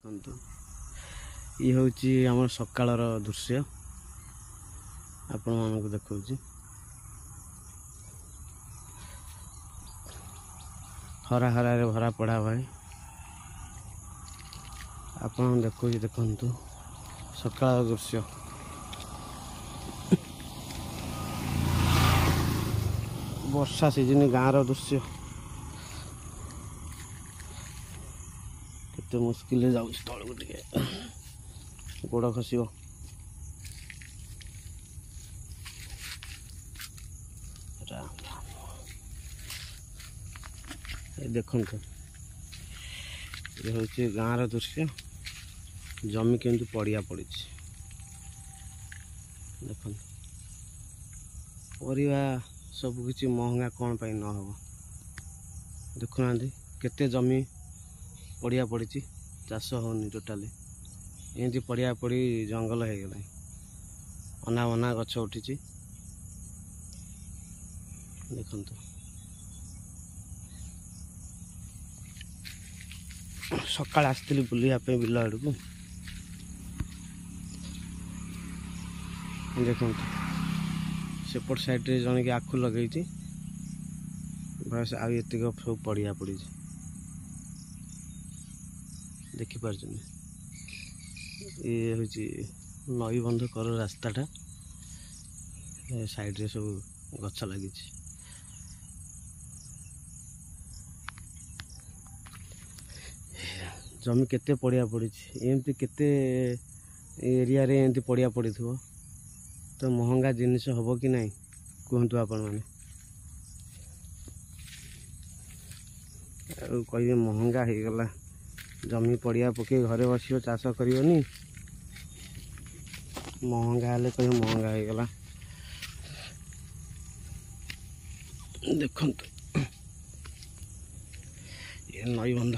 ଦେଖନ୍ତୁ ଇଏ ହେଉଛି ଆମର ସକାଳର ଦୃଶ୍ୟ ଆପଣମାନଙ୍କୁ ଦେଖାଉଛି। ହରା ହରାରେ ଭରା ପଡ଼ା ଭାଇ ଆପଣଙ୍କୁ ଦେଖାଉଛି। ଦେଖନ୍ତୁ ସକାଳର ଦୃଶ୍ୟ। ବର୍ଷା ସିଜିନ୍ ଗାଁର ଦୃଶ୍ୟ କେତେ ମୁସ୍କିଲରେ ଯାଉଛି। ତଳକୁ ଟିକେ ଗୋଡ଼ ଖସିବ। ଦେଖନ୍ତୁ ଏ ହେଉଛି ଗାଁର ଦୃଶ୍ୟ। ଜମି କେମିତି ପଡ଼ିଆ ପଡ଼ିଛି ଦେଖନ୍ତୁ। ପରିବା ସବୁକିଛି ମହଙ୍ଗା କ'ଣ ପାଇଁ ନ ହେବ? ଦେଖୁନାହାନ୍ତି କେତେ ଜମି ପଡ଼ିଆ ପଡ଼ିଛି, ଚାଷ ହେଉନି ଟୋଟାଲି। ଏମିତି ପଡ଼ିଆ ପଡ଼ି ଜଙ୍ଗଲ ହେଇଗଲାଣି, ଅନାବନା ଗଛ ଉଠିଛି ଦେଖନ୍ତୁ। ସକାଳେ ଆସିଥିଲି ବୁଲିବା ପାଇଁ ବିଲ ଆଡ଼କୁ। ଦେଖନ୍ତୁ ସେପଟ ସାଇଡ଼ରେ ଜଣେ ଆଖୁ ଲଗେଇଛି, ବାସ୍ ଆଉ ଏତିକ ସବୁ ପଡ଼ିଆ ପଡ଼ିଛି ଦେଖିପାରୁଛନ୍ତି। ଇଏ ହେଉଛି ନଈବନ୍ଧ କର ରାସ୍ତାଟା, ସାଇଡ଼ରେ ସବୁ ଗଛ ଲାଗିଛି। ଜମି କେତେ ପଡ଼ିଆ ପଡ଼ିଛି, ଏମିତି କେତେ ଏରିଆରେ ଏମିତି ପଡ଼ିଆ ପଡ଼ିଥିବ ତ ମହଙ୍ଗା ଜିନିଷ ହେବ କି ନାହିଁ କୁହନ୍ତୁ ଆପଣମାନେ। ଆଉ କହିବେ ମହଙ୍ଗା ହେଇଗଲା, ଜମି ପଡ଼ିଆ ପକେଇ ଘରେ ବସିବ ଚାଷ କରିବନି, ମହଙ୍ଗା ହେଲେ କହିବେ ମହଙ୍ଗା ହେଇଗଲା। ଦେଖନ୍ତୁ ଏ ନଈବନ୍ଧ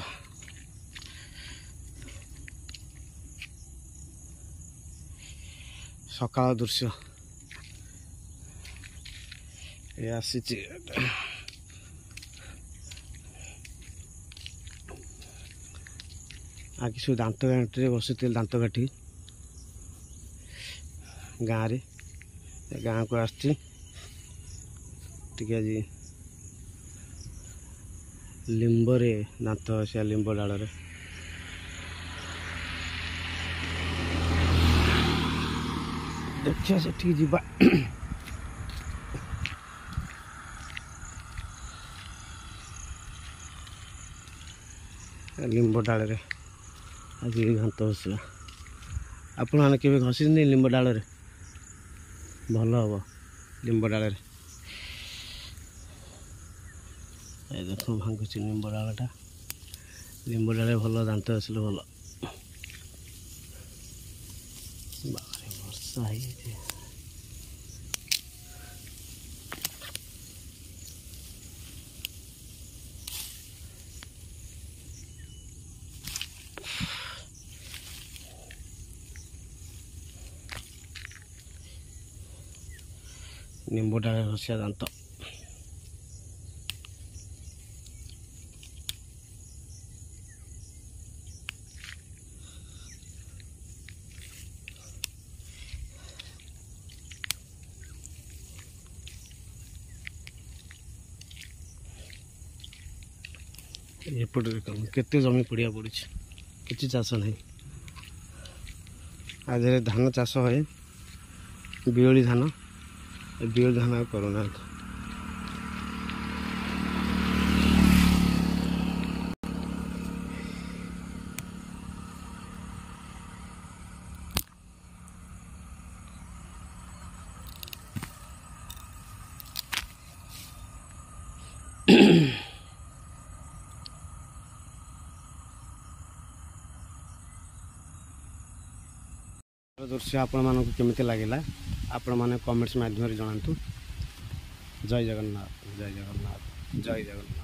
ସକାଳ ଦୃଶ୍ୟ ଏ ଆସିଛି। ଆଜି ସବୁ ଦାନ୍ତକାଠିରେ ବସିଥିଲି, ଦାନ୍ତକାଠି ଗାଁରେ। ଗାଁକୁ ଆସିଛି ଟିକେ ଆଜି ଲିମ୍ବରେ ଦାନ୍ତ ଘଷିବା, ଲିମ୍ବ ଡାଳରେ। ଦେଖିବା ସେଠିକି ଯିବା। ଲିମ୍ବ ଡାଳରେ ଆଜି ଦାନ୍ତ ଘଷିବା। ଆପଣମାନେ କେବେ ଘଷିଛନ୍ତି ଲିମ୍ବ ଡାଳରେ? ଭଲ ହେବ ଲିମ୍ବ ଡାଳରେ। ଏ ଦେଖ ଭାଙ୍ଗୁଛି ଲିମ୍ବ ଡାଳଟା। ଲିମ୍ବ ଡାଳରେ ଭଲ ଦାନ୍ତ ଘଷିଲେ ଭଲ। ବାହାରେ ବର୍ଷା ହେଇଯାଇଛି। ଲିମ୍ବ ଡାଳରେ ଘଷିବା ଦାନ୍ତ। ଏପଟେ କେତେ ଜମି ପଡ଼ିଆ ପଡ଼ିଛି, କିଛି ଚାଷ ନାହିଁ। ଆଦେହରେ ଧାନ ଚାଷ ହୁଏ, ବିଓଳି ଧାନ। ବିଓଳି ଧାନ ଆଉ କରୁନାହାନ୍ତି। ଦୃଶ୍ୟ ଆପଣମାନଙ୍କୁ କେମିତି ଲାଗିଲା ଆପଣମାନେ କମେଣ୍ଟସ୍ ମାଧ୍ୟମରେ ଜଣାନ୍ତୁ। ଜୟ ଜଗନ୍ନାଥ, ଜୟ ଜଗନ୍ନାଥ, ଜୟ ଜଗନ୍ନାଥ।